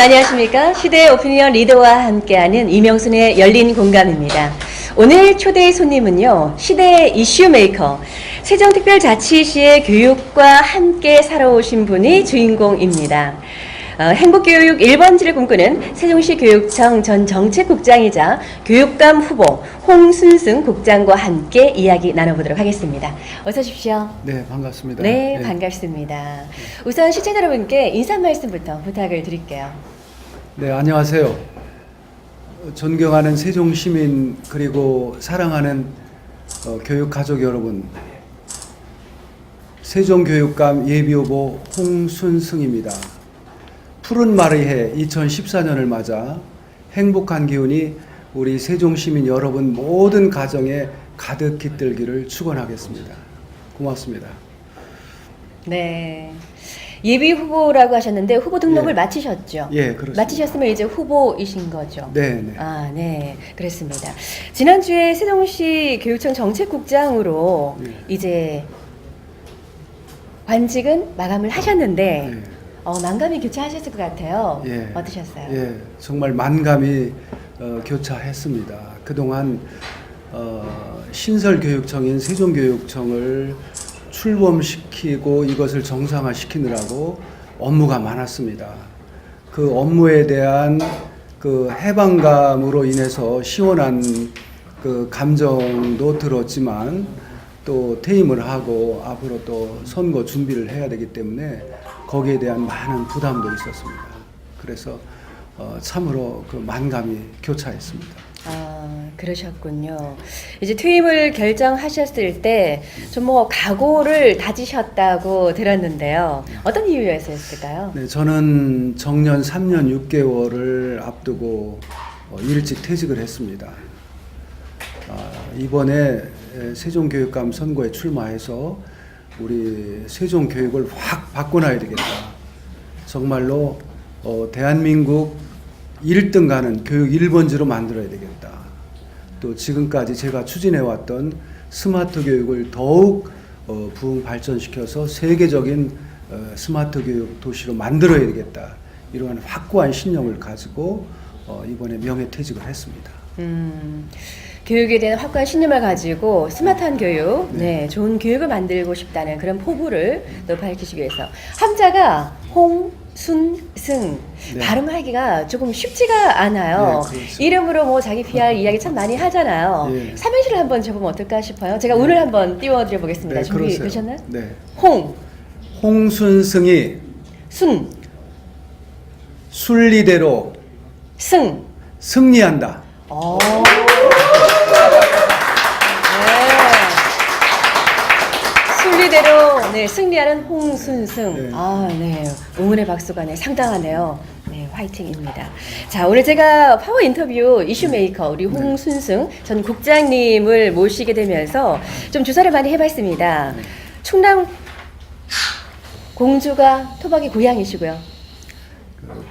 안녕하십니까. 시대의 오피니언 리더와 함께하는 이명순의 열린 공감입니다. 오늘 초대 손님은요, 시대의 이슈 메이커, 세종특별자치시의 교육과 함께 살아오신 분이 주인공입니다. 행복교육 1번지를 꿈꾸는 세종시 교육청 전 정책국장이자 교육감 후보 홍순승 국장과 함께 이야기 나눠보도록 하겠습니다. 어서 오십시오. 네, 반갑습니다. 네, 반갑습니다. 우선 시청자 여러분께 인사 말씀부터 부탁을 드릴게요. 네, 안녕하세요. 존경하는 세종시민 그리고 사랑하는 교육 가족 여러분, 세종교육감 예비후보 홍순승입니다. 푸른 말의 해 2014년을 맞아 행복한 기운이 우리 세종시민 여러분 모든 가정에 가득 깃들기를 축원하겠습니다. 고맙습니다. 네. 예비 후보라고 하셨는데 후보 등록을 예. 마치셨죠? 예, 그렇습니다. 마치셨으면 이제 후보이신 거죠? 네, 네. 아, 네. 그렇습니다. 지난주에 세종시 교육청 정책국장으로 이제 관직은 마감을 하셨는데 네. 만감이 교차하셨을 것 같아요. 예. 어떠셨어요? 예, 정말 만감이 교차했습니다. 그동안 신설교육청인 세종교육청을 출범시키고 이것을 정상화시키느라고 업무가 많았습니다. 그 업무에 대한 그 해방감으로 인해서 시원한 그 감정도 들었지만 또 퇴임을 하고 앞으로 또 선거 준비를 해야 되기 때문에 거기에 대한 많은 부담도 있었습니다. 그래서 참으로 그 만감이 교차했습니다. 아, 그러셨군요. 이제 퇴임을 결정하셨을 때 좀 뭐 각오를 다지셨다고 들었는데요. 어떤 이유였을까요? 네, 저는 정년 3년 6개월을 앞두고 일찍 퇴직을 했습니다. 이번에 세종교육감 선거에 출마해서 우리 세종교육을 확 바꿔놔야 되겠다. 정말로 대한민국 1등 가는 교육 1번지로 만들어야 되겠다. 또 지금까지 제가 추진해왔던 스마트 교육을 더욱 부흥 발전시켜서 세계적인 스마트 교육 도시로 만들어야 되겠다. 이러한 확고한 신념을 가지고 이번에 명예퇴직을 했습니다. 교육에 대한 확고한 신념을 가지고 스마트한 교육, 네, 좋은 교육을 만들고 싶다는 그런 포부를 또 밝히시기 위해서 함자가 홍순승 네. 발음하기가 조금 쉽지가 않아요. 네, 그렇죠. 이름으로 뭐 자기 PR 이야기 참 많이 하잖아요. 예. 삼행시를 한번 줘보면 어떨까 싶어요. 제가 운을 한번 띄워드려 보겠습니다. 네, 그러세요. 준비되셨나요? 네. 홍, 홍순승이 순, 순리대로 승. 승리한다. 순리대로 네, 승리하는 홍순승. 네. 아, 네. 응원의 박수가 네, 상당하네요. 네, 화이팅입니다. 자, 오늘 제가 파워 인터뷰 이슈 메이커 우리 홍순승 전 국장님을 모시게 되면서 좀 조사를 많이 해봤습니다. 충남 공주가 토박이 고향이시고요.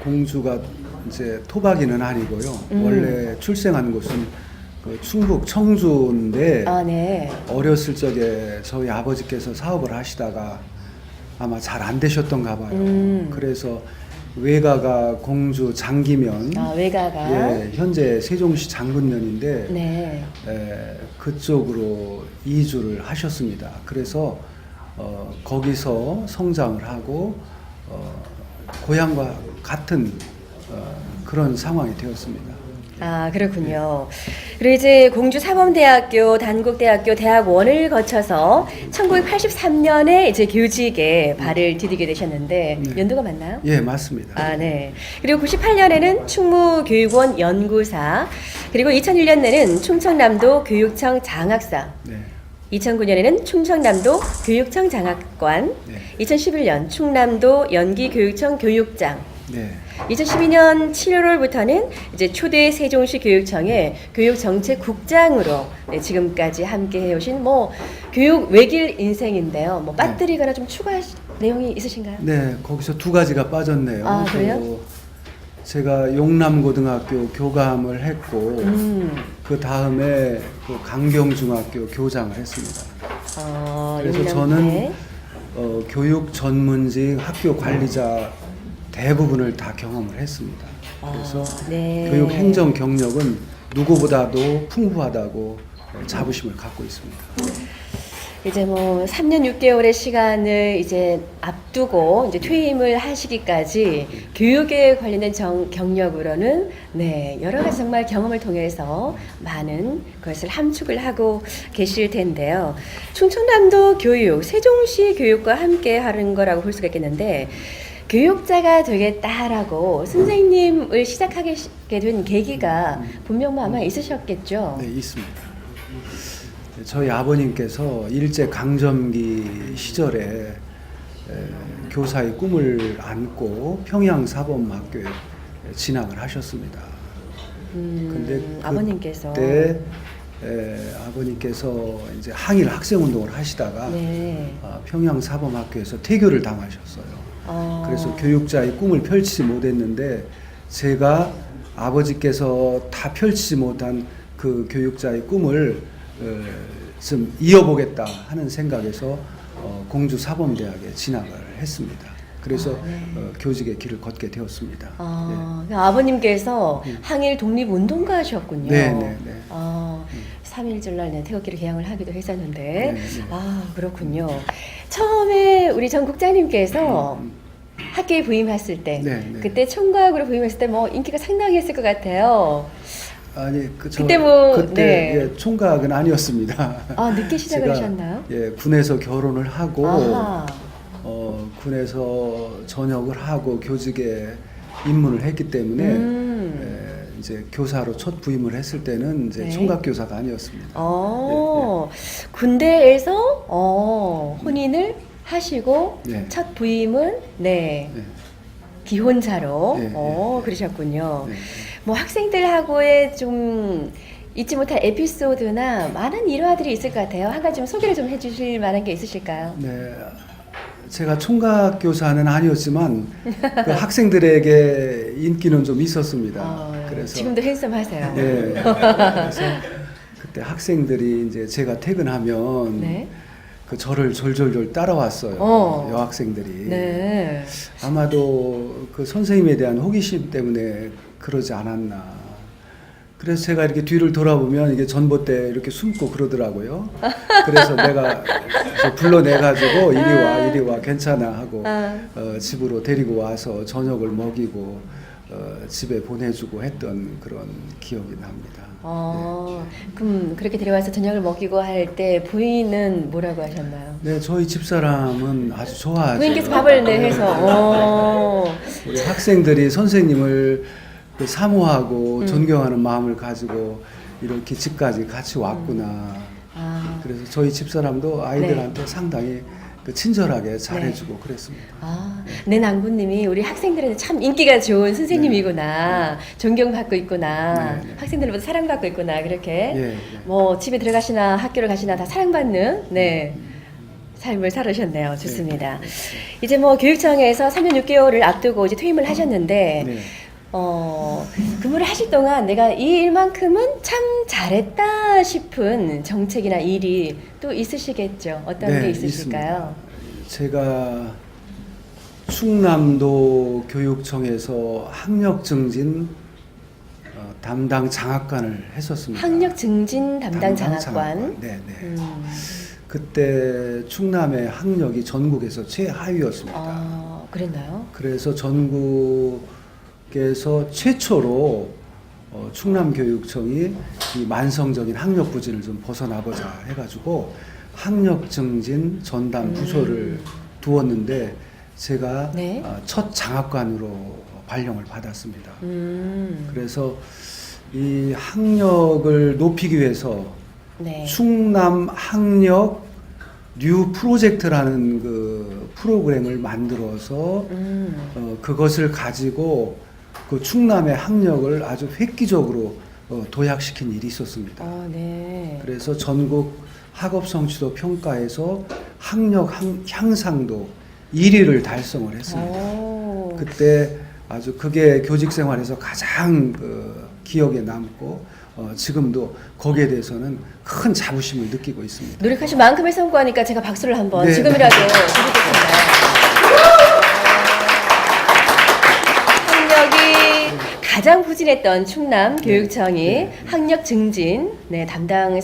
공주가 이제 토박이는 아니고요. 원래 출생한 곳은 그 충북 청주인데 아, 네. 어렸을 적에 저희 아버지께서 사업을 하시다가 아마 잘 안 되셨던가 봐요. 그래서 외가가 공주 장기면, 아, 외가가. 예, 현재 세종시 장군면인데 네. 그쪽으로 이주를 하셨습니다. 그래서 거기서 성장을 하고 고향과 같은 그런 상황이 되었습니다. 아, 그렇군요. 그리고 이제 공주 사범대학교, 단국대학교, 대학원을 거쳐서 1983년에 이제 교직에 발을 디디게 되셨는데 네. 연도가 맞나요? 예, 맞습니다. 아, 네. 그리고 98년에는 충무교육원 연구사, 그리고 2001년에는 충청남도 교육청 장학사, 네. 2009년에는 충청남도 교육청 장학관, 네. 2011년 충남도 연기교육청 교육장, 네. 2012년 7월부터는 이제 초대 세종시 교육청의 교육정책국장으로 네, 지금까지 함께 해오신 뭐 교육 외길 인생인데요. 뭐 빠뜨리거나 좀 추가할 내용이 있으신가요? 네, 거기서 두 가지가 빠졌네요. 아, 그래요? 제가 용남고등학교 교감을 했고 그 다음에 그 강경중학교 교장을 했습니다. 그래서 용남, 저는 네. 교육 전문직 학교 관리자 대부분을 다 경험을 했습니다. 그래서 네. 교육 행정 경력은 누구보다도 풍부하다고 자부심을 갖고 있습니다. 이제 뭐 3년 6개월의 시간을 이제 앞두고 이제 퇴임을 하시기까지 교육에 관련된 경력으로는 네, 여러 가지 정말 경험을 통해서 많은 것을 함축을 하고 계실 텐데요. 충청남도 교육, 세종시 교육과 함께 하는 거라고 볼 수가 있겠는데 교육자가 되겠다라고 선생님을 시작하게 된 계기가 분명 아마 있으셨겠죠? 네, 있습니다. 저희 아버님께서 일제 강점기 시절에 교사의 꿈을 안고 평양사범학교에 진학을 하셨습니다. 근데 아버님께서 그때 아버님께서 이제 항일 학생운동을 하시다가 네. 평양사범학교에서 퇴교를 당하셨어요. 그래서 교육자의 꿈을 펼치지 못했는데 제가 아버지께서 다 펼치지 못한 그 교육자의 꿈을 좀 이어보겠다 하는 생각에서 공주 사범대학에 진학을 했습니다. 그래서 교직의 길을 걷게 되었습니다. 아버님께서 항일 독립운동가셨군요. 네. 3.1절 날 태극기를 개양을 하기도 했었는데 네. 그렇군요. 처음에 우리 전 국장님께서 학교에 부임했을 때 네. 그때 총각으로 부임했을 때 뭐 인기가 상당했을 것 같아요. 아니 그때 뭐, 그때 네. 예, 총각은 아니었습니다. 늦게 시작을 제가, 하셨나요? 예, 군에서 결혼을 하고 아하. 군에서 전역을 하고 교직에 입문을 했기 때문에 이제 교사로 첫 부임을 했을 때는 이제 네. 총각 교사가 아니었습니다. 군대에서 혼인을 하시고 네. 첫 부임은 네. 기혼자로 네. 그러셨군요. 네. 뭐 학생들하고의 좀 잊지 못할 에피소드나 많은 일화들이 있을 것 같아요. 한 가지 좀 소개를 좀 해주실 만한 게 있으실까요? 네, 제가 총각 교사는 아니었지만 그 학생들에게 인기는 좀 있었습니다. 그래서 지금도 핸섬하세요. 네, 그래서 그때 학생들이 이제 제가 퇴근하면 네. 그 저를 졸졸졸 따라왔어요. 여학생들이. 네. 아마도 그 선생님에 대한 호기심 때문에 그러지 않았나. 그래서 제가 이렇게 뒤를 돌아보면 이게 전봇대 이렇게 숨고 그러더라고요. 그래서 내가 불러내가지고 이리 와 괜찮아 하고 집으로 데리고 와서 저녁을 먹이고 집에 보내주고 했던 그런 기억이 납니다. 그럼 그렇게 데려와서 저녁을 먹이고 할 때 부인은 뭐라고 하셨나요? 네, 저희 집사람은 아주 좋아하죠. 부인께서 밥을 해서. 우리 학생들이 선생님을 사모하고 존경하는 마음을 가지고 이렇게 집까지 같이 왔구나. 그래서 저희 집사람도 아이들한테 상당히 친절하게 잘해주고 그랬습니다. 내 남군님이 우리 학생들한테 참 인기가 좋은 선생님이구나. 존경받고 있구나. 학생들보다 사랑받고 있구나. 그렇게 뭐 집에 들어가시나 학교를 가시나 다 사랑받는 삶을 살으셨네요. 좋습니다. 이제 뭐 교육청에서 3년 6개월을 앞두고 이제 퇴임을 하셨는데 근무를 하실 동안 내가 이 일만큼은 참 잘했다 싶은 정책이나 일이 또 있으시겠죠. 어떤 게 있으실까요? 있습니다. 제가 충남도 교육청에서 학력 증진 담당 장학관을 했었습니다. 학력 증진 담당 장학관. 네. 그때 충남의 학력이 전국에서 최하위였습니다. 그랬나요? 그래서 전국에서 최초로 충남교육청이 이 만성적인 학력 부진을 좀 벗어나보자 해가지고 학력 증진 전담 부서를 두었는데 제가 첫 장학관으로 발령을 받았습니다. 그래서 이 학력을 높이기 위해서 충남 학력 뉴 프로젝트라는 그 프로그램을 만들어서 그것을 가지고 그 충남의 학력을 아주 획기적으로 도약시킨 일이 있었습니다. 그래서 전국 학업 성취도 평가에서 학력 향상도 1위를 달성을 했습니다. 그때 아주 그게 교직 생활에서 가장 기억에 남고 지금도 거기에 대해서는 큰 자부심을 느끼고 있습니다. 노력하신 만큼의 성과니까 제가 박수를 한번 네. 지금이라도 드리겠습니다. 가장 후진했던 충남 교육청이 네. 학력 증진 담당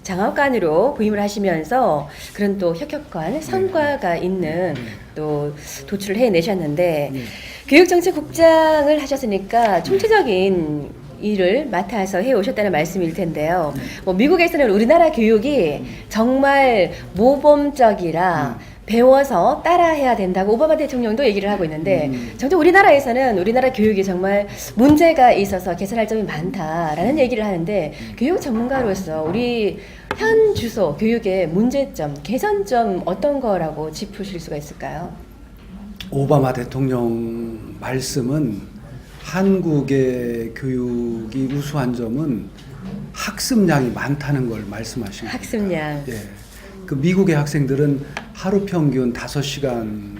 장학관으로 부임을 하시면서 그런 또 혁혁한 성과가 있는 또 도출을 해내셨는데 네. 교육정책국장을 하셨으니까 총체적인 일을 맡아서 해오셨다는 말씀일 텐데요. 뭐 미국에서는 우리나라 교육이 정말 모범적이라 배워서 따라해야 된다고 오바마 대통령도 얘기를 하고 있는데 정작 우리나라에서는 우리나라 교육이 정말 문제가 있어서 개선할 점이 많다라는 얘기를 하는데 교육 전문가로서 우리 현 주소 교육의 문제점, 개선점 어떤 거라고 짚으실 수가 있을까요? 오바마 대통령 말씀은 한국의 교육이 우수한 점은 학습량이 많다는 걸 말씀하신 겁니다. 학습량. 예. 그 미국의 학생들은 하루 평균 5시간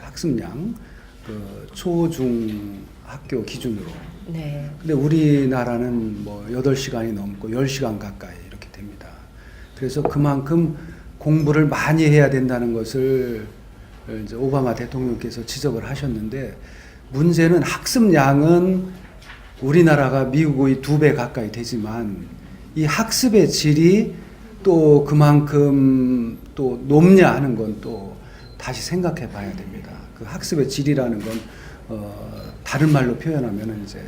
학습량, 그 초중 학교 기준으로. 네. 근데 우리나라는 뭐 8시간이 넘고 10시간 가까이 이렇게 됩니다. 그래서 그만큼 공부를 많이 해야 된다는 것을 이제 오바마 대통령께서 지적을 하셨는데 문제는 학습량은 우리나라가 미국의 2배 가까이 되지만 이 학습의 질이 또 그만큼 또 높냐 하는 건 또 다시 생각해 봐야 됩니다. 그 학습의 질이라는 건 다른 말로 표현하면 이제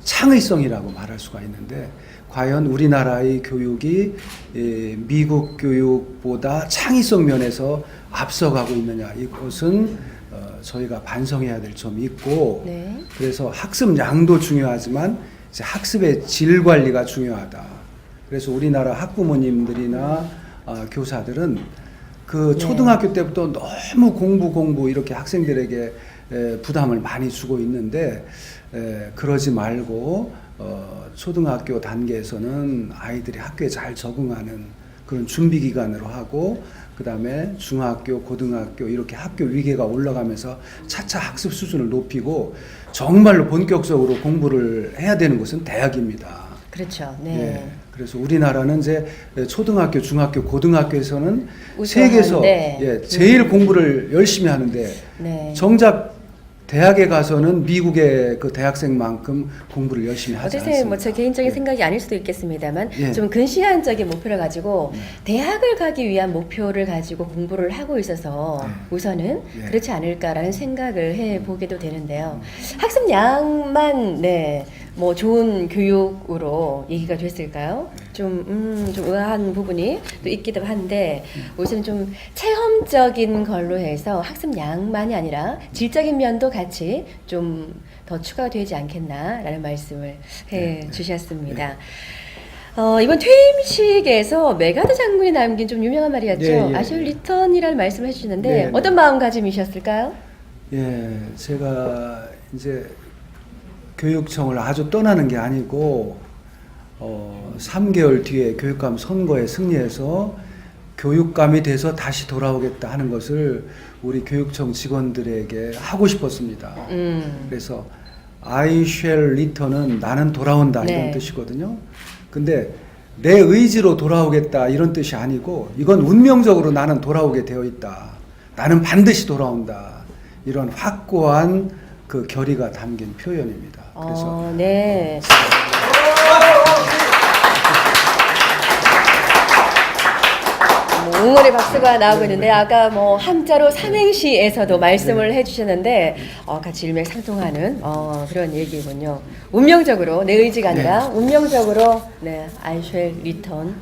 창의성이라고 말할 수가 있는데 과연 우리나라의 교육이 미국 교육보다 창의성 면에서 앞서가고 있느냐 이것은 저희가 반성해야 될 점이 있고 네. 그래서 학습량도 중요하지만 이제 학습의 질 관리가 중요하다. 그래서 우리나라 학부모님들이나 교사들은 그 초등학교 때부터 너무 공부 이렇게 학생들에게 부담을 많이 주고 있는데 그러지 말고 초등학교 단계에서는 아이들이 학교에 잘 적응하는 그런 준비 기간으로 하고 그 다음에 중학교, 고등학교 이렇게 학교 위계가 올라가면서 차차 학습 수준을 높이고 정말로 본격적으로 공부를 해야 되는 곳은 대학입니다. 그렇죠. 네. 예, 그래서 우리나라는 이제 초등학교, 중학교, 고등학교에서는 우수한, 세계에서 네. 예, 제일 공부를 열심히 하는데 네. 정작 대학에 가서는 미국의 그 대학생만큼 공부를 열심히 하지 어쨌든 않습니다. 뭐 제 개인적인 예. 생각이 아닐 수도 있겠습니다만 예. 좀 근시안적인 목표를 가지고 대학을 가기 위한 목표를 가지고 공부를 하고 있어서 우선은 예. 그렇지 않을까라는 생각을 해보게도 되는데요. 학습량만 뭐 좋은 교육으로 얘기가 됐을까요? 좀 의아한 부분이 또 있기도 한데 우선 좀 체험적인 걸로 해서 학습량만이 아니라 질적인 면도 같이 좀 더 추가되지 않겠나라는 말씀을 해 주셨습니다. 이번 퇴임식에서 메가드 장군이 남긴 좀 유명한 말이었죠. 예, 예. 아쉬울 리턴이라는 말씀을 해주시는데 네, 네. 어떤 마음가짐이셨을까요? 예, 제가 이제 교육청을 아주 떠나는 게 아니고 3개월 뒤에 교육감 선거에 승리해서 교육감이 돼서 다시 돌아오겠다 하는 것을 우리 교육청 직원들에게 하고 싶었습니다. 그래서 I shall return은 나는 돌아온다 네. 이런 뜻이거든요. 근데 내 의지로 돌아오겠다 이런 뜻이 아니고 이건 운명적으로 나는 돌아오게 되어 있다. 나는 반드시 돌아온다. 이런 확고한 그 결의가 담긴 표현입니다. 그래서 네. 응원의 박수가 나오고 있는데 아까 뭐 한자로 삼행시에서도 말씀을 해주셨는데 같이 일맥상통하는 그런 얘기군요. 운명적으로 내 의지가 아니라 운명적으로 I shall return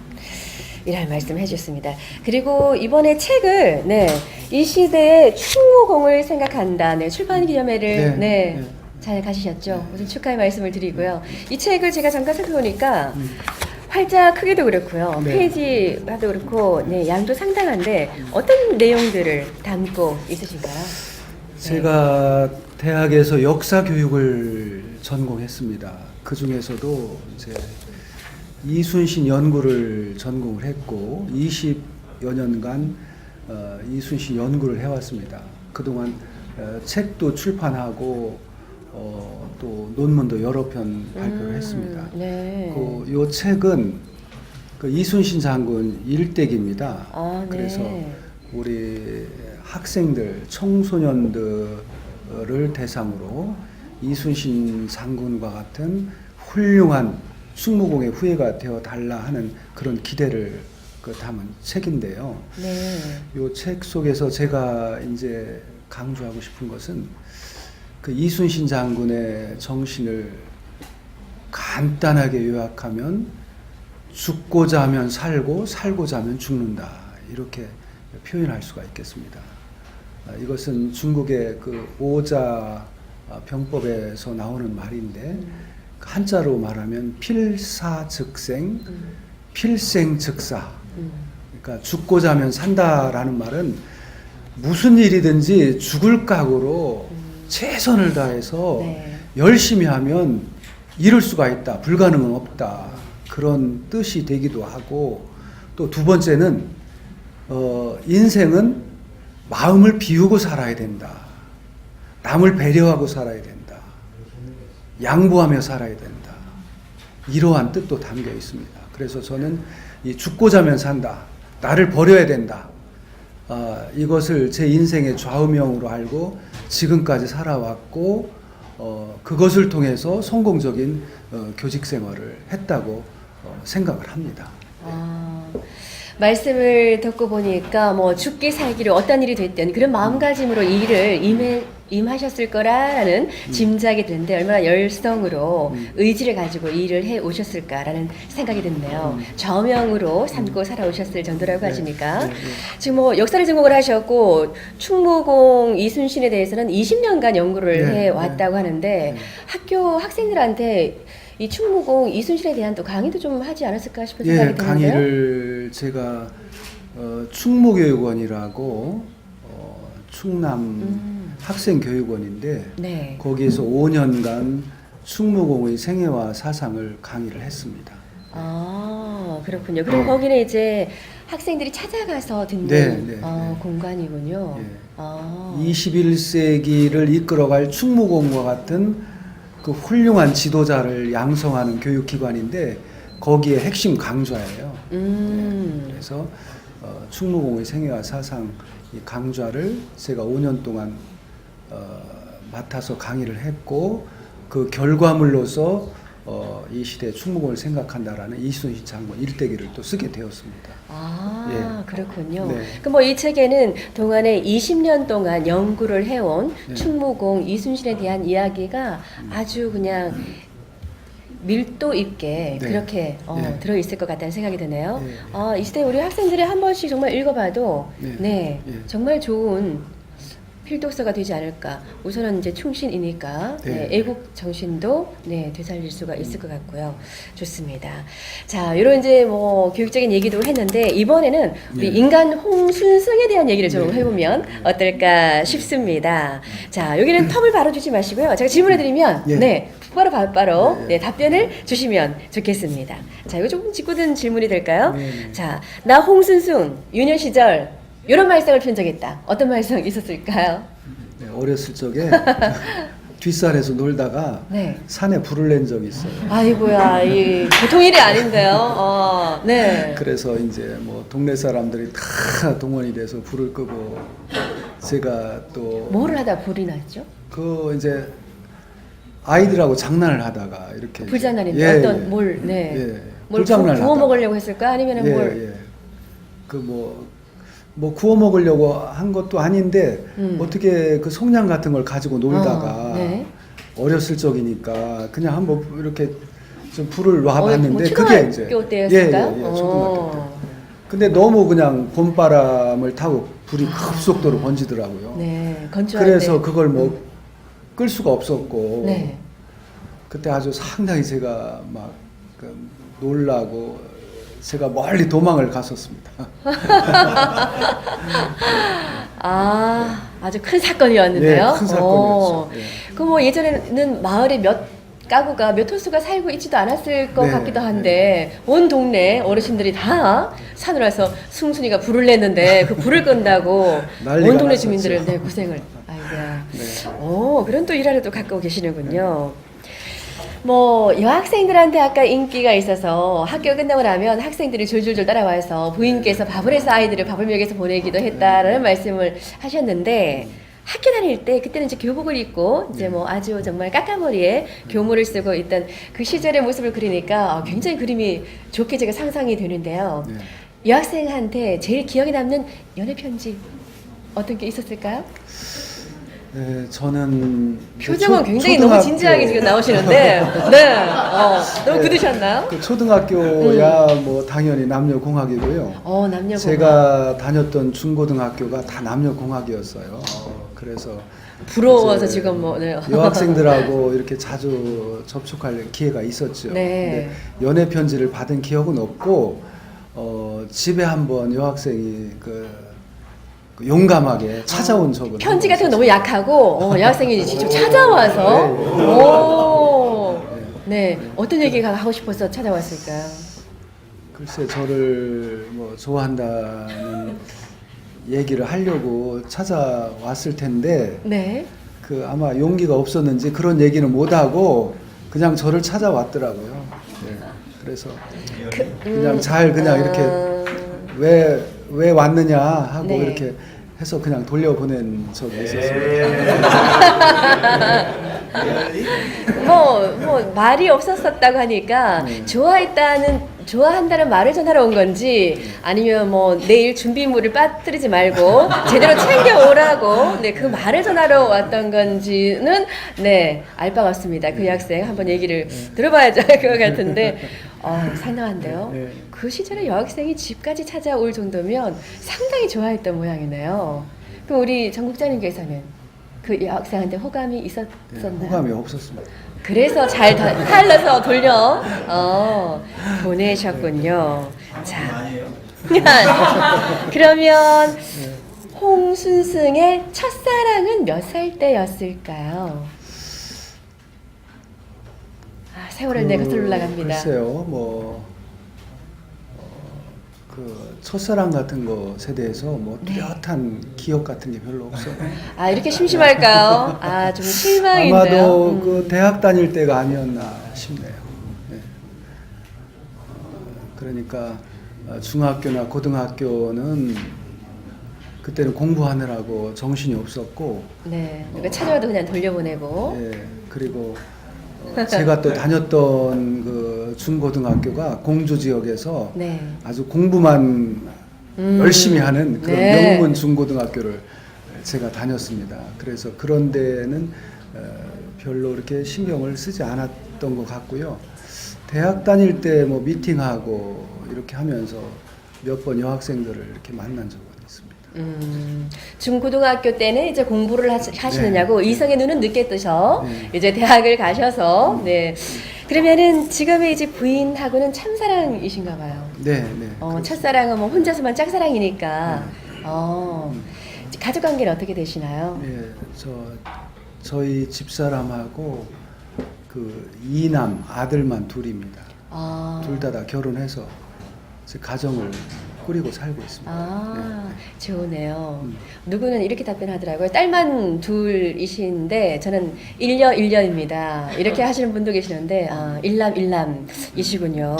이라는 말씀 해주셨습니다. 그리고 이번에 책을 이 시대의 충무공을 생각한다 출판 기념회를 잘 가시셨죠? 우선 축하의 말씀을 드리고요. 이 책을 제가 잠깐 살펴보니까 활자 크기도 그렇고요. 페이지도 그렇고 양도 상당한데 어떤 내용들을 담고 있으신가요? 제가 대학에서 역사 교육을 전공했습니다. 그 중에서도 이제 이순신 연구를 전공을 했고 20여 년간 이순신 연구를 해왔습니다. 그동안 책도 출판하고 또 논문도 여러 편 발표를 했습니다. 요 책은 그 이순신 장군 일대기입니다. 그래서 우리 학생들, 청소년들을 대상으로 이순신 장군과 같은 훌륭한 충무공의 후예가 되어 달라 하는 그런 기대를 담은 책인데요. 네. 이 책 속에서 제가 이제 강조하고 싶은 것은 그 이순신 장군의 정신을 간단하게 요약하면 죽고자 하면 살고 살고자 하면 죽는다, 이렇게 표현할 수가 있겠습니다. 이것은 중국의 그 오자 병법에서 나오는 말인데 한자로 말하면 필사즉생, 필생즉사. 그러니까 죽고자 하면 산다라는 말은 무슨 일이든지 죽을 각오로 최선을 다해서 네. 열심히 하면 이룰 수가 있다, 불가능은 없다, 그런 뜻이 되기도 하고, 또 두 번째는 인생은 마음을 비우고 살아야 된다, 남을 배려하고 살아야 된다, 양보하며 살아야 된다, 이러한 뜻도 담겨 있습니다. 그래서 저는 이 죽고자 하면 산다, 나를 버려야 된다, 이것을 제 인생의 좌우명으로 알고 지금까지 살아왔고, 그것을 통해서 성공적인 교직 생활을 했다고 생각을 합니다. 말씀을 듣고 보니까 뭐 죽기 살기를 어떤 일이 됐든 그런 마음가짐으로 이 일을 임하셨을 거라는 짐작이 드는데, 얼마나 열성으로 의지를 가지고 이 일을 해 오셨을까라는 생각이 드네요. 저명으로 삼고 살아오셨을 정도라고 하시니까. 지금 뭐 역사를 전공을 하셨고 충무공 이순신에 대해서는 20년간 연구를 해 왔다고 하는데, 학교 학생들한테 이 충무공 이순신에 대한 또 강의도 좀 하지 않았을까 싶은 생각이 드는데요. 강의를 제가 충무교육원이라고 충남 학생교육원인데, 네. 거기에서 5년간 충무공의 생애와 사상을 강의를 했습니다. 아, 그렇군요. 그럼 거기는 이제 학생들이 찾아가서 듣는 공간이군요. 예. 21세기를 이끌어갈 충무공과 같은 그 훌륭한 지도자를 양성하는 교육기관인데, 거기에 핵심 강좌예요. 그래서 충무공의 생애와 사상 이 강좌를 제가 5년 동안 맡아서 강의를 했고, 그 결과물로서 이 시대의 충무공을 생각한다라는 이순신 장군 일대기를 또 쓰게 되었습니다. 그렇군요. 네. 그럼 뭐 이 책에는 동안에 20년 동안 연구를 해온 네. 충무공 이순신에 대한 이야기가 아주 그냥 밀도 있게 네. 그렇게 네. 들어있을 것 같다는 생각이 드네요. 네. 이 시대 우리 학생들이 한 번씩 정말 읽어봐도 네. 정말 좋은 필독서가 되지 않을까. 우선은 이제 충신이니까 애국 정신도 되살릴 수가 있을 것 같고요. 좋습니다. 자, 이런 이제 뭐 교육적인 얘기도 했는데, 이번에는 우리 인간 홍순승에 대한 얘기를 좀 해보면 어떨까 싶습니다. 자, 여기는 텀을 바로 주지 마시고요. 제가 질문해드리면 바로 답변을 주시면 좋겠습니다. 자, 이거 조금 짓궂은 질문이 될까요? 자, 나 홍순승 유년 시절 이런 말썽을 핀 적이 있다. 어떤 말썽 있었을까요? 어렸을 적에 뒷산에서 놀다가 산에 불을 낸 적이 있어요. 아이고야, 이 보통 일이 아닌데요. 그래서 이제 뭐 동네 사람들이 다 동원이 돼서 불을 끄고, 제가 또 뭐를 하다 불이 났죠? 그 이제 아이들하고 장난을 하다가 이렇게 불장난인데 어떤 뭘 구워 먹으려고 했을까? 아니면은 뭐 구워 먹으려고 한 것도 아닌데 어떻게 그 속량 같은 걸 가지고 놀다가 어렸을 적이니까 그냥 한번 이렇게 좀 불을 놔봤는데, 그게 이제 초등학교 때였을까요? 초등학교 때. 근데 너무 그냥 봄바람을 타고 불이 급속도로 번지더라고요. 그래서 그걸 뭐 끌 수가 없었고, 그때 아주 상당히 제가 막 놀라고 제가 멀리 도망을 갔었습니다. 아주 큰 사건이었는데요. 큰 사건이었죠. 그럼 뭐 예전에는 마을에 몇 가구가 몇 호수가 살고 있지도 않았을 것 같기도 한데, 온 동네 어르신들이 다 산으로 와서 승순이가 불을 냈는데 그 불을 끈다고 온 동네 주민들을 고생을. 아이고야. 그런 또 일화를 또 갖고 계시는군요. 뭐 여학생들한테 아까 인기가 있어서 학교 끝나고 나면 학생들이 졸졸졸 따라와서 부인께서 밥을 해서 아이들을 밥을 먹여서 보내기도 했다라는 말씀을 하셨는데, 학교 다닐 때 그때는 이제 교복을 입고 이제 네. 뭐 아주 정말 까까머리에 교무를 쓰고 있던 그 시절의 모습을 그리니까 굉장히 그림이 좋게 제가 상상이 되는데요. 네. 여학생한테 제일 기억에 남는 연애 편지 어떤 게 있었을까요? 네, 저는 표정은 굉장히 너무 진지하게 지금 나오시는데, 네, 너무 네. 굳으셨나요? 그 초등학교야 뭐 당연히 남녀 공학이고요. 남녀 제가 다녔던 중고등학교가 다 남녀 공학이었어요. 그래서 부러워서 이제 지금 뭐, 네. 여학생들하고 이렇게 자주 접촉할 기회가 있었죠. 네. 근데 연애 편지를 받은 기억은 없고 집에 한번 여학생이 그 용감하게 찾아온 적은 편지 같은 거 너무 약하고 여학생이 직접 찾아와서 네, 어떤 얘기가 하고 싶어서 찾아왔을까요? 글쎄 저를 뭐 좋아한다는 얘기를 하려고 찾아왔을 텐데 네. 그 아마 용기가 없었는지 그런 얘기는 못 하고 그냥 저를 찾아왔더라고요. 네. 그래서 그냥 잘 그냥 이렇게 왜 왔느냐 하고 네. 이렇게 해서 그냥 돌려보낸 적이 있었습니다. 뭐 말이 없었었다고 하니까 좋아한다는 말을 전하러 온 건지 아니면 뭐 내일 준비물을 빠뜨리지 말고 제대로 챙겨오라고 그 말을 전하러 왔던 건지는 알 바가 없습니다. 그 여학생 한번 얘기를 들어봐야죠 할 것 같은데 상당한데요. 네. 그 시절에 여학생이 집까지 찾아올 정도면 상당히 좋아했던 모양이네요. 그럼 우리 정 국장님께서는 그 여학생한테 호감이 네, 있었나요? 호감이 없었습니다. 그래서 잘 탈러서 돌려 보내셨군요. 자, 그러면 홍순승의 첫사랑은 몇 살 때였을까요? 세월을 내가 슬 올라갑니다. 글쎄요, 그 첫사랑 같은 것에 대해서 뭐 뚜렷한 기억 같은 게 별로 없어요. 이렇게 심심할까요? 좀 실망인데요. 아마도 그 대학 다닐 때가 아니었나 싶네요. 네. 그러니까 중학교나 고등학교는 그때는 공부하느라고 정신이 없었고, 네, 그러니까 찾아와도 그냥 돌려보내고. 예, 그리고 제가 또 다녔던 그 중고등학교가 공주 지역에서 네. 아주 공부만 열심히 하는 그런 네. 명문 중고등학교를 제가 다녔습니다. 그래서 그런 데는 별로 이렇게 신경을 쓰지 않았던 것 같고요. 대학 다닐 때 뭐 미팅하고 이렇게 하면서 몇 번 여학생들을 이렇게 만난 적은 있습니다. 중고등학교 때는 이제 공부를 하시느냐고 네. 이성의 눈은 늦게 뜨셔 네. 이제 대학을 가셔서 그러면은 지금의 이제 부인하고는 참사랑이신가 봐요. 네. 첫사랑은 뭐 혼자서만 짝사랑이니까 가족 관계는 어떻게 되시나요? 예, 저희 집사람하고 그 이남 아들만 둘입니다. 둘 다 결혼해서 이제 가정을 꾸리고 살고 있습니다. 좋으네요. 누구는 이렇게 답변하더라고요. 딸만 둘이신데 저는 일녀입니다. 이렇게 하시는 분도 계시는데 일남이시군요.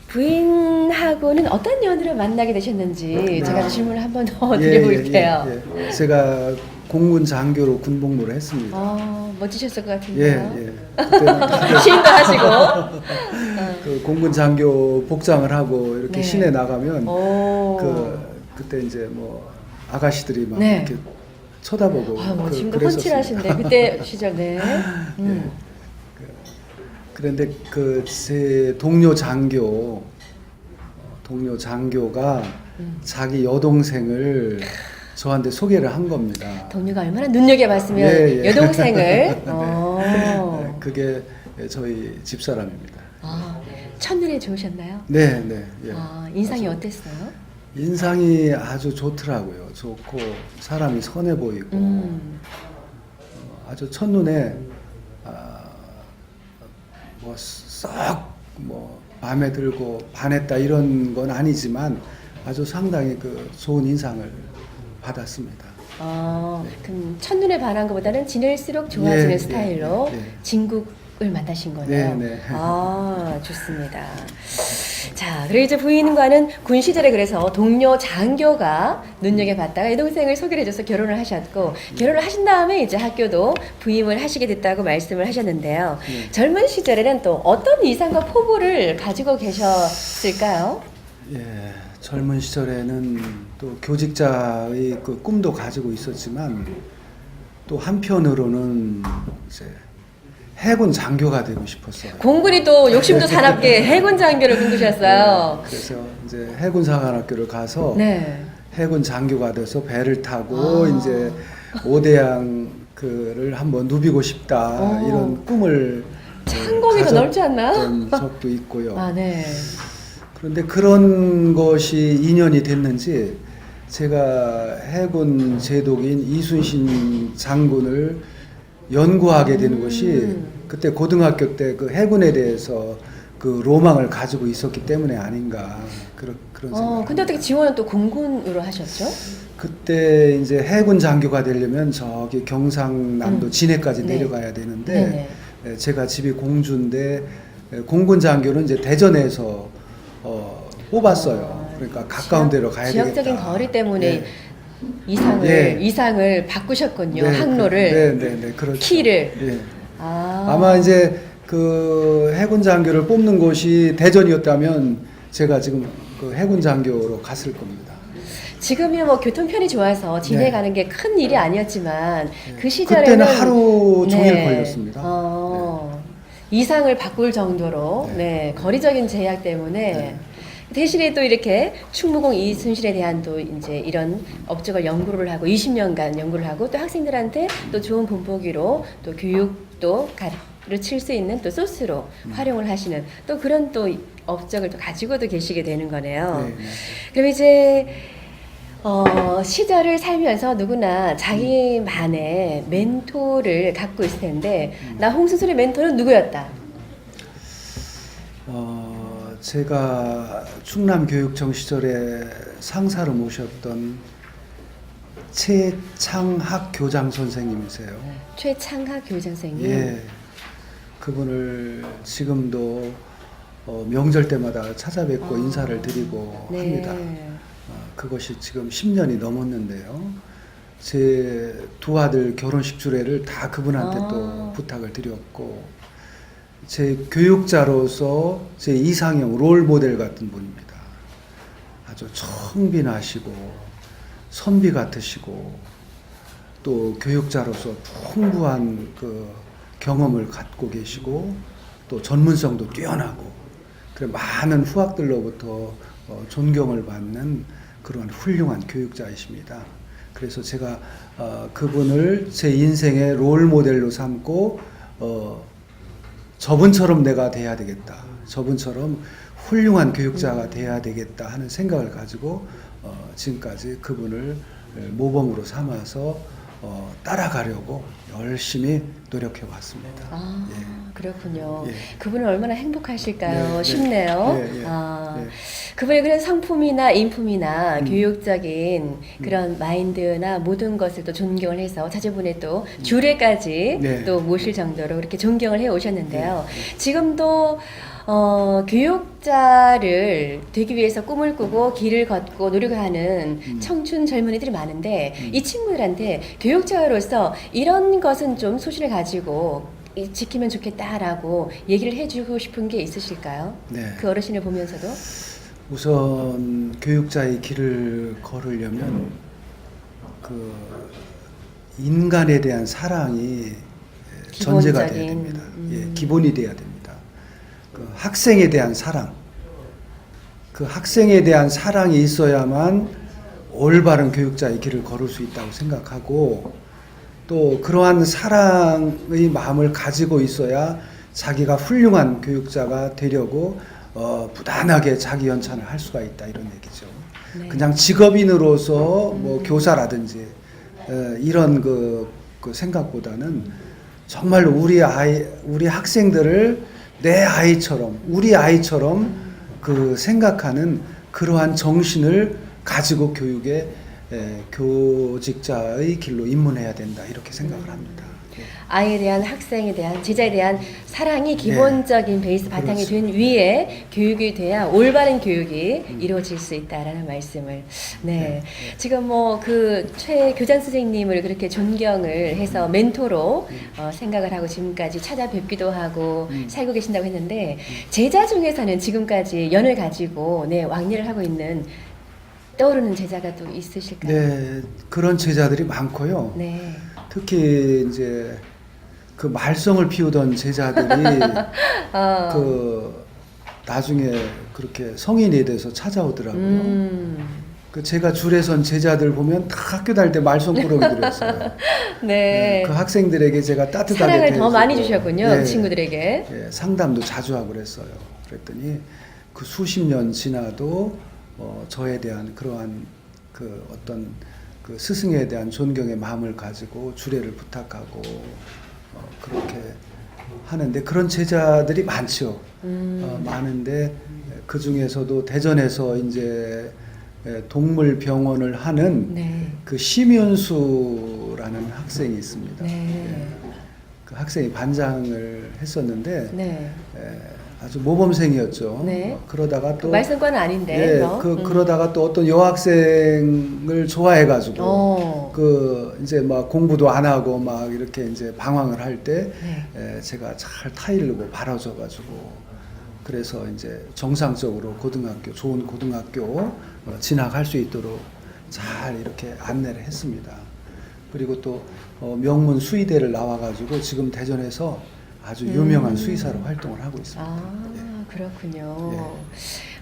부인하고는 어떤 연으로 만나게 되셨는지 제가 질문을 한 번 더 드려볼게요. 예. 제가 공군 장교로 군복무를 했습니다. 멋지셨을 것 같은데요. 그때는 시인도 하시고. 그 공군 장교 복장을 하고 이렇게 네. 시내 나가면 그때 이제 뭐 아가씨들이 막 네. 이렇게 쳐다보고 지금도 그랬었습니다. 훤칠하신데 그때 시절 그런데 그 제 동료 장교가 자기 여동생을 저한테 소개를 한 겁니다. 동료가 얼마나 눈여겨봤으면 여동생을. 그게 저희 집사람입니다. 첫눈에 좋으셨나요? 네. 예. 인상이 어땠어요? 인상이 아주 좋더라고요. 좋고 사람이 선해 보이고 아주 첫눈에 뭐 마음에 들고 반했다 이런 건 아니지만 아주 상당히 그 좋은 인상을 받았습니다. 그럼 첫눈에 반한 것보다는 지낼수록 좋아지는 예, 스타일로 예. 진국 만나신 거네요. 네, 네. 아, 좋습니다. 자, 그리고 이제 부인과는 군 시절에 그래서 동료 장교가 눈여겨봤다가 여동생을 소개를 해줘서 결혼을 하셨고, 결혼을 하신 다음에 이제 학교도 부임을 하시게 됐다고 말씀을 하셨는데요. 네. 젊은 시절에는 또 어떤 이상과 포부를 가지고 계셨을까요? 예, 젊은 시절에는 또 교직자의 그 꿈도 가지고 있었지만 또 한편으로는 이제 해군 장교가 되고 싶었어요. 공군이 또 욕심도 사납게 해군 장교를 꿈꾸셨어요. 그래서 이제 해군사관학교를 가서 네. 해군 장교가 돼서 배를 타고 아. 이제 오대양 그를 한번 누비고 싶다 이런 꿈을 창공이 더 넓지 않나요? 가졌던 적도 있고요. 아, 네. 그런데 그런 것이 인연이 됐는지 제가 해군 제독인 이순신 장군을 연구하게 되는 것이 그때 고등학교 때 그 해군에 대해서 그 로망을 가지고 있었기 때문에 아닌가 그런 생각. 근데 어떻게 지원은 또 공군으로 하셨죠? 그때 이제 해군 장교가 되려면 저기 경상남도 진해까지 네. 내려가야 되는데 네네. 제가 집이 공주인데 공군 장교는 이제 대전에서 뽑았어요. 그러니까 가까운 데로 가야 되겠다. 지역적인 거리 때문에 예. 이상을 바꾸셨군요. 네, 항로를, 네, 그렇죠. 키를. 예. 아. 아마 이제 그 해군 장교를 뽑는 곳이 대전이었다면 제가 지금 그 해군 장교로 갔을 겁니다. 지금이야 뭐 교통편이 좋아서 진해 네. 가는 게 큰 일이 아니었지만 그 시절에는 그때는 하루 종일 걸렸습니다. 이상을 바꿀 정도로 네. 거리적인 제약 때문에 대신에 또 이렇게 충무공 이순실에 대한 또 이제 이런 업적을 연구를 하고 20년간 연구를 하고 또 학생들한테 또 좋은 본보기로 또 교육도 가르칠 수 있는 또 소스로 활용을 하시는 또 그런 또 업적을 또 가지고도 계시게 되는 거네요. 네. 그럼 이제 시절을 살면서 누구나 자기만의 멘토를 갖고 있을 텐데 나 홍순술의 멘토는 누구였다? 제가 충남교육청 시절에 상사로 모셨던 최창학 교장 선생님이세요. 최창학 교장 선생님. 예, 그분을 지금도 명절 때마다 찾아뵙고 인사를 드리고 네. 합니다. 그것이 지금 10년이 넘었는데요. 제 두 아들 결혼식 주례를 다 그분한테 또 부탁을 드렸고 제 교육자로서 제 이상형 롤 모델 같은 분입니다. 아주 청빈하시고 선비 같으시고 또 교육자로서 풍부한 그 경험을 갖고 계시고 또 전문성도 뛰어나고 그래 많은 후학들로부터 존경을 받는 그런 훌륭한 교육자이십니다. 그래서 제가 그분을 제 인생의 롤 모델로 삼고 저분처럼 내가 돼야 되겠다. 저분처럼 훌륭한 교육자가 돼야 되겠다 하는 생각을 가지고 지금까지 그분을 모범으로 삼아서 따라가려고 열심히 노력해 왔습니다. 아, 예. 그렇군요. 예. 그분은 얼마나 행복하실까요? 네, 쉽네요. 네, 네, 네. 그분의 그런 성품이나 인품이나 교육적인 그런 마인드나 모든 것을 또 존경을 해서 자제분의 또 주례까지 네. 또 모실 정도로 그렇게 존경을 해 오셨는데요. 지금도 교육자를 되기 위해서 꿈을 꾸고 길을 걷고 노력하는 청춘 젊은이들이 많은데 이 친구들한테 교육자로서 이런 것은 좀 소신을 가지고 지키면 좋겠다라고 얘기를 해주고 싶은 게 있으실까요? 네. 그 어르신을 보면서도 우선 교육자의 길을 걸으려면 그 인간에 대한 사랑이 전제가 돼야 기본적인, 됩니다. 예, 기본이 돼야 됩니다. 그 학생에 대한 사랑, 그 학생에 대한 사랑이 있어야만 올바른 교육자의 길을 걸을 수 있다고 생각하고 또 그러한 사랑의 마음을 가지고 있어야 자기가 훌륭한 교육자가 되려고 부단하게 자기 연찬을 할 수가 있다 이런 얘기죠. 네. 그냥 직업인으로서 뭐 교사라든지 이런 그 생각보다는 정말로 우리 학생들을 내 아이처럼 우리 아이처럼 그 생각하는 그러한 정신을 가지고 교육에 교직자의 길로 입문해야 된다 이렇게 생각을 합니다. 예. 아이에 대한 학생에 대한 제자에 대한 사랑이 기본적인 베이스 바탕이 된 위에 교육이 돼야 올바른 교육이 이루어질 수 있다라는 말씀을 지금 뭐 그 최 교장 선생님을 그렇게 존경을 해서 멘토로 생각을 하고 지금까지 찾아뵙기도 하고 살고 계신다고 했는데 제자 중에서는 지금까지 연을 가지고 왕래를 하고 있는 떠오르는 제자가 또 있으실까요? 네, 그런 제자들이 많고요. 네. 특히 이제 그 말썽을 피우던 제자들이 그 나중에 그렇게 성인이 돼서 찾아오더라고요. 그 제가 줄에 선 제자들 보면 다 학교 다닐 때 말썽꾸러기들이었어요. 네. 그 학생들에게 제가 따뜻하게 사랑을 더 대해주고, 많이 주셨군요. 네, 그 친구들에게. 예, 상담도 자주 하고 그랬어요. 그랬더니 그 수십 년 지나도 저에 대한 그러한 그 어떤 그 스승에 대한 존경의 마음을 가지고 주례를 부탁하고 그렇게 하는데 그런 제자들이 많죠. 많은데 그 중에서도 대전에서 이제 동물병원을 하는 그 심윤수라는 학생이 있습니다. 그 학생이 반장을 했었는데 아주 모범생이었죠. 그러다가 또 말썽과는 아닌데. 그러다가 또 어떤 여학생을 좋아해가지고 그 이제 막 공부도 안 하고 막 이렇게 이제 방황을 할 때 제가 잘 타일르고 바라줘가지고 그래서 이제 정상적으로 고등학교 좋은 고등학교 진학할 수 있도록 잘 이렇게 안내를 했습니다. 그리고 또 명문 수의대를 나와가지고 지금 대전에서 아주 유명한 수의사로 활동을 하고 있습니다. 그렇군요.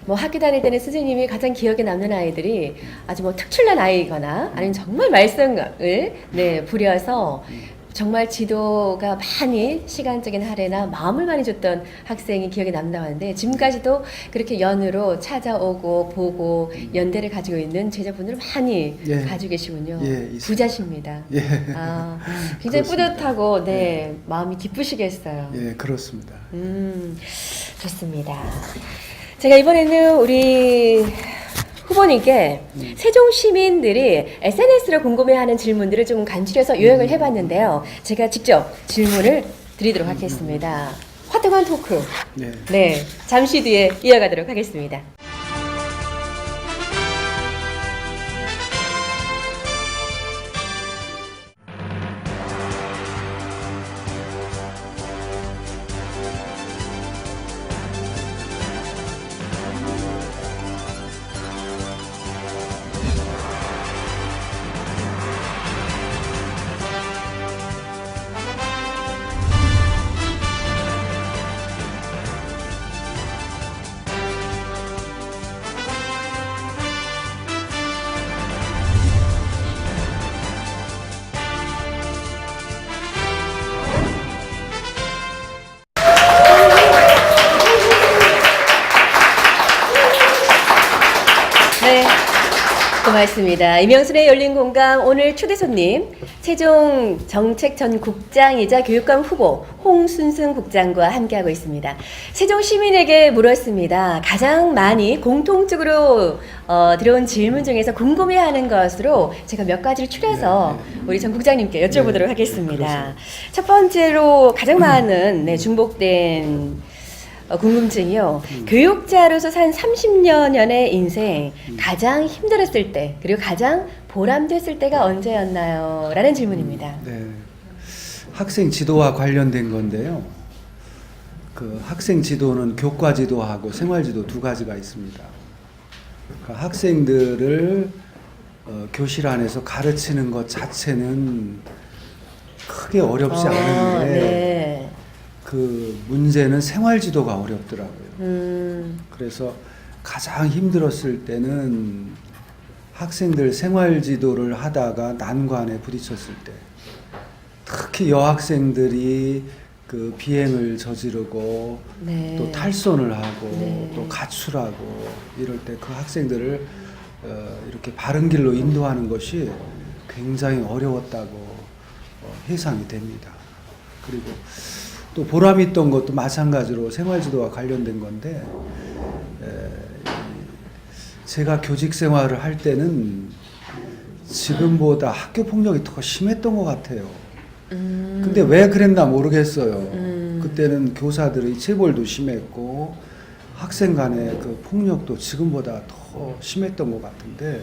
뭐 학교 다닐 때는 선생님이 가장 기억에 남는 아이들이 아주 뭐 특출난 아이거나 아니면 정말 말썽을 부려서 정말 지도가 많이 시간적인 할애나 마음을 많이 줬던 학생이 기억에 남다고 하는데 지금까지도 그렇게 연으로 찾아오고 보고 연대를 가지고 있는 제자분들 많이 가지고 계시군요. 부자십니다. 굉장히 뿌듯하고 마음이 기쁘시겠어요. 그렇습니다. 좋습니다. 제가 이번에는 우리 후보님께 세종 시민들이 SNS로 궁금해하는 질문들을 좀 간추려서 요약을 해봤는데요. 제가 직접 질문을 드리도록 하겠습니다. 화통한 토크. 잠시 뒤에 이어가도록 하겠습니다. 고맙습니다. 이명순의 열린 공감 오늘 초대 손님 세종 정책 전 국장이자 교육감 후보 홍순승 국장과 함께하고 있습니다. 세종 시민에게 물었습니다. 가장 많이 공통적으로 들어온 질문 중에서 궁금해하는 것으로 제가 몇 가지를 추려서 우리 전 국장님께 여쭤보도록 하겠습니다. 첫 번째로 가장 많은 중복된 궁금증이요. 교육자로서 산 30년의 인생 가장 힘들었을 때 그리고 가장 보람됐을 때가 언제였나요? 라는 질문입니다. 학생 지도와 관련된 건데요. 그 학생 지도는 교과 지도하고 생활 지도 두 가지가 있습니다. 그 학생들을 교실 안에서 가르치는 것 자체는 크게 어렵지 않은데 그 문제는 생활 지도가 어렵더라고요. 그래서 가장 힘들었을 때는 학생들 생활 지도를 하다가 난관에 부딪혔을 때, 특히 여학생들이 그 비행을 저지르고 또 탈선을 하고 또 가출하고 이럴 때 그 학생들을 이렇게 바른 길로 인도하는 것이 굉장히 어려웠다고 해상이 됩니다. 그리고 또 보람 있던 것도 마찬가지로 생활지도와 관련된 건데 제가 교직 생활을 할 때는 지금보다 학교 폭력이 더 심했던 것 같아요. 근데 왜 그랬나 모르겠어요. 그때는 교사들의 체벌도 심했고 학생 간의 그 폭력도 지금보다 더 심했던 것 같은데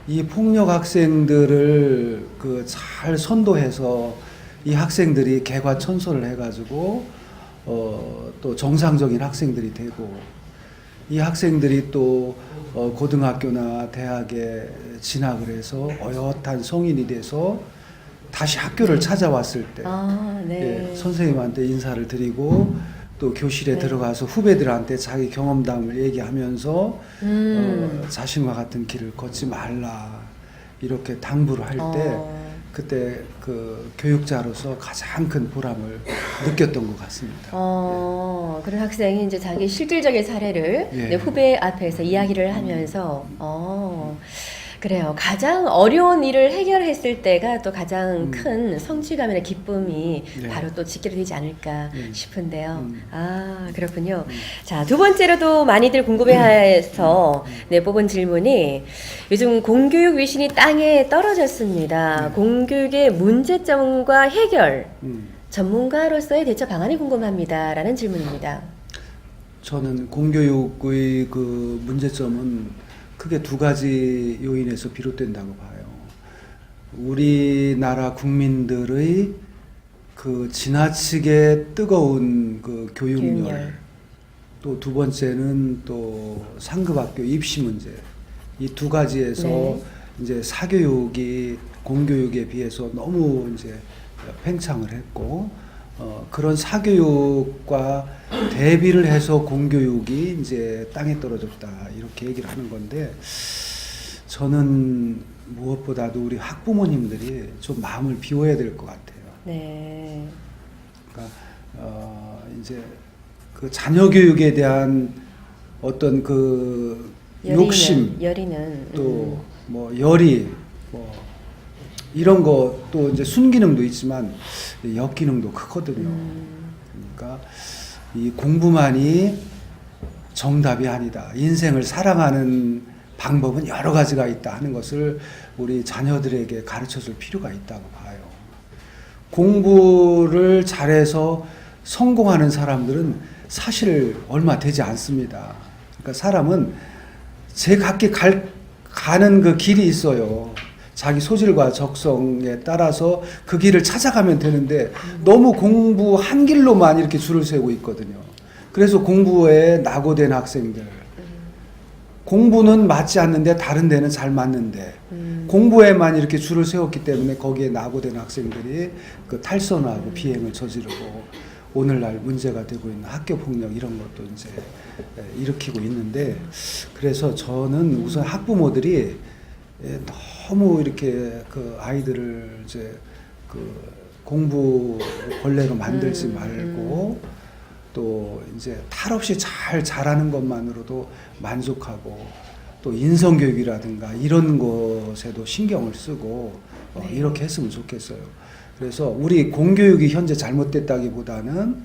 이 폭력 학생들을 그 잘 선도해서 이 학생들이 개과천선을 해가지고 또 정상적인 학생들이 되고 이 학생들이 또 고등학교나 대학에 진학을 해서 어엿한 성인이 돼서 다시 학교를 찾아왔을 때 네. 예, 선생님한테 인사를 드리고 또 교실에 네. 들어가서 후배들한테 자기 경험담을 얘기하면서 자신과 같은 길을 걷지 말라 이렇게 당부를 할 때 그때 그 교육자로서 가장 큰 보람을 느꼈던 것 같습니다. 그런 학생이 이제 자기 실질적인 사례를 예. 네, 후배 앞에서 이야기를 하면서, 그래요. 가장 어려운 일을 해결했을 때가 또 가장 큰 성취감이나 기쁨이 네. 바로 또 짓게 되지 않을까 싶은데요. 아, 그렇군요. 음. 자, 두 번째로도 많이들 궁금해해서 네, 뽑은 질문이 요즘 공교육 위신이 땅에 떨어졌습니다. 공교육의 문제점과 해결, 전문가로서의 대처 방안이 궁금합니다라는 질문입니다. 저는 공교육의 그 문제점은 크게 두 가지 요인에서 비롯된다고 봐요. 우리나라 국민들의 그 지나치게 뜨거운 그 교육열, 또 두 번째는 또 상급학교 입시 문제, 이 두 가지에서 네. 이제 사교육이 공교육에 비해서 너무 이제 팽창을 했고 그런 사교육과 대비를 해서 공교육이 이제 땅에 떨어졌다 이렇게 얘기를 하는 건데 저는 무엇보다도 우리 학부모님들이 좀 마음을 비워야 될 것 같아요. 네. 그러니까 이제 그 자녀 교육에 대한 어떤 그 욕심 열이는 또 뭐 열이 뭐 이런 것도 이제 순기능도 있지만 역기능도 크거든요. 그러니까 이 공부만이 정답이 아니다. 인생을 살아가는 방법은 여러 가지가 있다 하는 것을 우리 자녀들에게 가르쳐줄 필요가 있다고 봐요. 공부를 잘해서 성공하는 사람들은 사실 얼마 되지 않습니다. 그러니까 사람은 제각기 가는 그 길이 있어요. 자기 소질과 적성에 따라서 그 길을 찾아가면 되는데 너무 공부 한 길로만 이렇게 줄을 세우고 있거든요. 그래서 공부에 낙오된 학생들, 공부는 맞지 않는데 다른 데는 잘 맞는데 공부에만 이렇게 줄을 세웠기 때문에 거기에 낙오된 학생들이 그 탈선하고 비행을 저지르고 오늘날 문제가 되고 있는 학교 폭력 이런 것도 이제 일으키고 있는데 그래서 저는 우선 학부모들이 너무 이렇게 그 아이들을 이제 그 공부 벌레로 만들지 말고 또 이제 탈 없이 잘 자라는 것만으로도 만족하고 또 인성교육이라든가 이런 것에도 신경을 쓰고 이렇게 했으면 좋겠어요. 그래서 우리 공교육이 현재 잘못됐다기보다는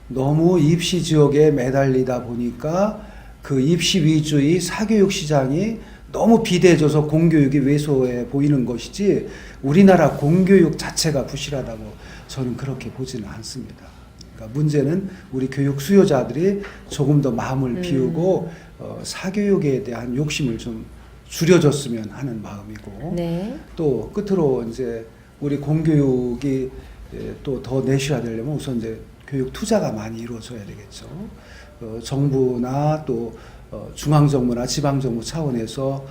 너무 입시 지옥에 매달리다 보니까 그 입시 위주의 사교육 시장이 너무 비대해져서 공교육이 왜소해 보이는 것이지 우리나라 공교육 자체가 부실하다고 저는 그렇게 보지는 않습니다. 그러니까 문제는 우리 교육 수요자들이 조금 더 마음을 비우고 사교육에 대한 욕심을 좀 줄여줬으면 하는 마음이고 네. 또 끝으로 이제 우리 공교육이 또 더 내실화되려면 우선 이제 교육 투자가 많이 이루어져야 되겠죠. 정부나 또 중앙정부나 지방정부 차원에서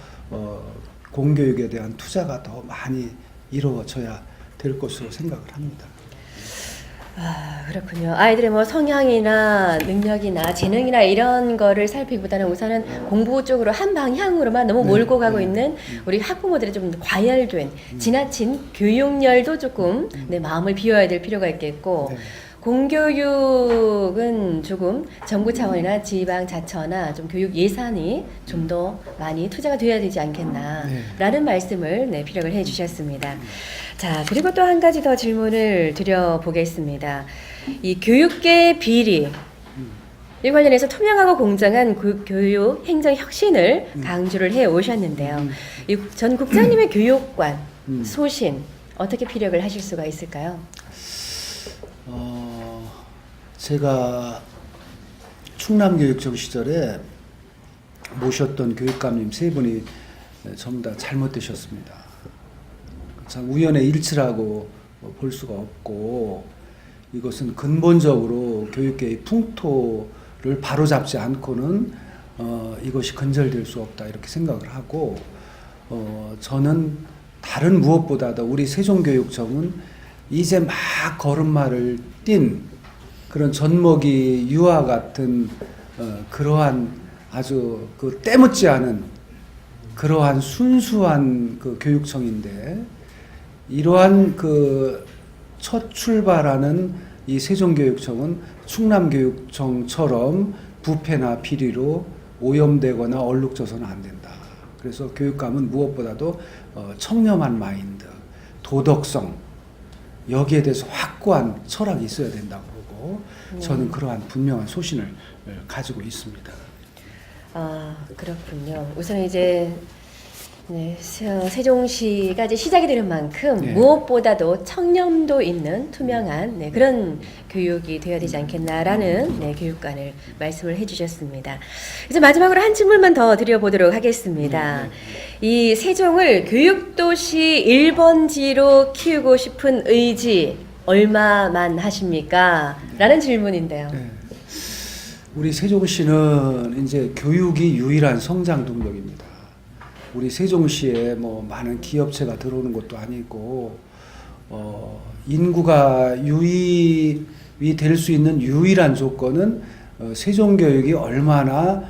공교육에 대한 투자가 더 많이 이루어져야 될 것으로 생각을 합니다. 아, 그렇군요. 아이들의 뭐 성향이나 능력이나 재능이나 이런 거를 살피기보다는 우선은 공부 쪽으로 한 방향으로만 너무 몰고 가고 있는 우리 학부모들의 좀 과열된 지나친 교육열도 조금 내 마음을 비워야 될 필요가 있겠고 네. 공교육은 조금 정부 차원이나 지방자처나 좀 교육 예산이 좀 더 많이 투자가 돼야 되지 않겠나라는 말씀을 피력을 해주셨습니다. 자, 그리고 또 한 가지 더 질문을 드려보겠습니다. 이 교육계 비리, 이 관련해서 투명하고 공정한 교육 행정 혁신을 강조를 해 오셨는데요. 이 전 국장님의 교육관, 소신, 어떻게 피력을 하실 수가 있을까요? 제가 충남교육청 시절에 모셨던 교육감님 세 분이 전부 다 잘못되셨습니다. 참 우연의 일치라고 볼 수가 없고, 이것은 근본적으로 교육계의 풍토를 바로잡지 않고는 이것이 근절될 수 없다, 이렇게 생각을 하고, 저는 다른 무엇보다도 우리 세종교육청은 이제 막 걸음마를 띈 그런 젖먹이 유아 같은 그러한 아주 그 때묻지 않은 그러한 순수한 그 교육청인데, 이러한 그 첫 출발하는 이 세종교육청은 충남교육청처럼 부패나 비리로 오염되거나 얼룩져서는 안 된다. 그래서 교육감은 무엇보다도 청렴한 마인드, 도덕성, 여기에 대해서 확고한 철학이 있어야 된다고 보고, 저는 그러한 분명한 소신을 가지고 있습니다. 아, 그렇군요. 우선 이제 네, 세종시가 이제 시작이 되는 만큼 네. 무엇보다도 청렴도 있는 투명한 네, 그런 교육이 되어야 되지 않겠나라는 네, 교육관을 말씀을 해주셨습니다. 이제 마지막으로 한 질문만 더 드려보도록 하겠습니다. 이 세종을 교육도시 1번지로 키우고 싶은 의지 얼마만 하십니까? 라는 질문인데요. 네. 우리 세종시는 이제 교육이 유일한 성장 동력입니다. 우리 세종시에 뭐 많은 기업체가 들어오는 것도 아니고, 인구가 유입이 될 수 있는 유일한 조건은 세종교육이 얼마나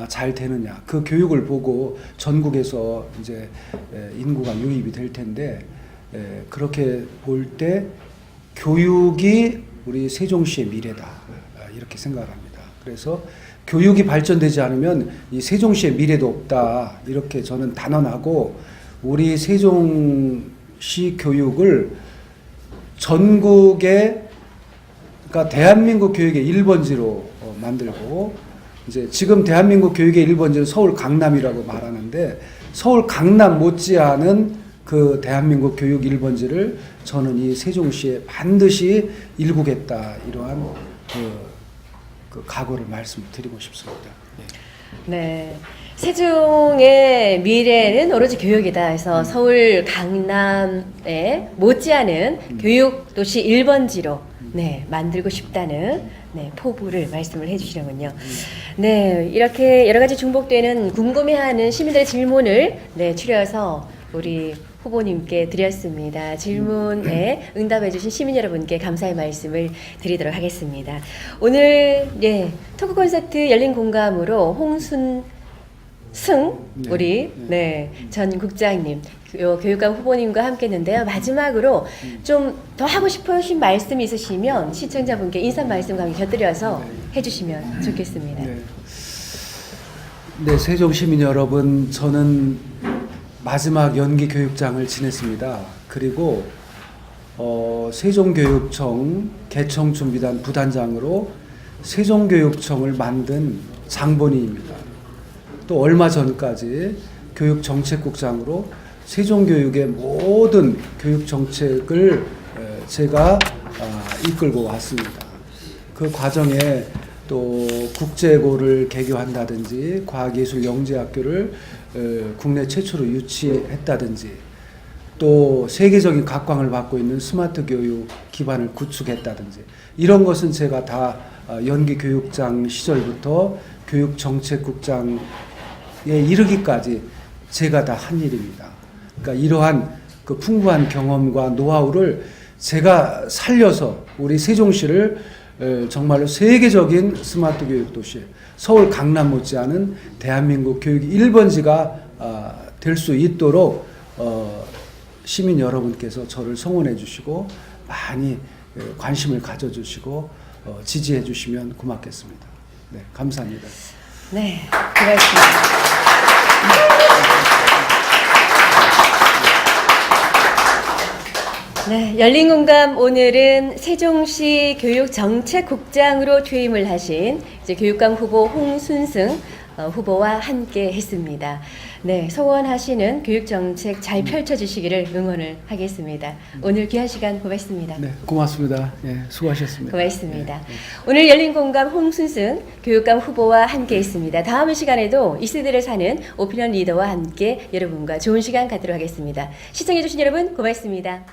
잘 되느냐. 그 교육을 보고 전국에서 이제 인구가 유입이 될 텐데, 그렇게 볼 때 교육이 우리 세종시의 미래다, 이렇게 생각합니다. 그래서 교육이 발전되지 않으면 이 세종시의 미래도 없다, 이렇게 저는 단언하고, 우리 세종시 교육을 전국의, 그러니까 대한민국 교육의 1번지로 만들고, 이제 지금 대한민국 교육의 1번지는 서울 강남이라고 말하는데, 서울 강남 못지않은 그 대한민국 교육 1번지를 저는 이 세종시에 반드시 일구겠다, 이러한 그 각오를 말씀드리고 싶습니다. 네. 네. 세종의 미래는 오로지 교육이다 해서 서울 강남에 못지않은 교육도시 1번지로 네, 만들고 싶다는 네, 포부를 말씀을 해주시는군요. 네, 이렇게 여러 가지 중복되는 궁금해하는 시민들의 질문을 네, 추려서 우리 후보님께 드렸습니다. 질문에 응답해주신 시민 여러분께 감사의 말씀을 드리도록 하겠습니다. 오늘 예, 토크 콘서트 열린 공감으로 홍순승 우리 전 국장님, 교육감 후보님과 함께했는데요. 마지막으로 좀 더 하고 싶으신 말씀이 있으시면 시청자분께 인사 말씀과 함께 곁들여서 해주시면 좋겠습니다. 네, 세종 시민 여러분, 저는 마지막 연기 교육장을 지냈습니다. 그리고 세종교육청 개청준비단 부단장으로 세종교육청을 만든 장본인입니다. 또 얼마 전까지 교육정책국장으로 세종교육의 모든 교육정책을 제가 이끌고 왔습니다. 그 과정에 또 국제고를 개교한다든지 과학예술영재학교를 국내 최초로 유치했다든지, 또 세계적인 각광을 받고 있는 스마트 교육 기반을 구축했다든지, 이런 것은 제가 다 연기교육장 시절부터 교육정책국장에 이르기까지 제가 다 한 일입니다. 그러니까 이러한 그 풍부한 경험과 노하우를 제가 살려서 우리 세종시를 정말로 세계적인 스마트 교육 도시, 서울 강남 못지않은 대한민국 교육 1번지가 될 수 있도록 시민 여러분께서 저를 성원해 주시고 많이 관심을 가져주시고 지지해 주시면 고맙겠습니다. 네, 감사합니다. 네, 고맙습니다. 네, 열린 공감 오늘은 세종시 교육정책국장으로 퇴임을 하신 이제 교육감 후보 홍순승 후보와 함께 했습니다. 네, 소원하시는 교육정책 잘 펼쳐주시기를 응원을 하겠습니다. 오늘 귀한 시간 고맙습니다. 네, 고맙습니다. 예, 수고하셨습니다. 고맙습니다. 예, 예. 오늘 열린 공감 홍순승 교육감 후보와 함께했습니다. 다음 시간에도 이 세대를 사는 오피니언 리더와 함께 여러분과 좋은 시간 갖도록 하겠습니다. 시청해주신 여러분 고맙습니다.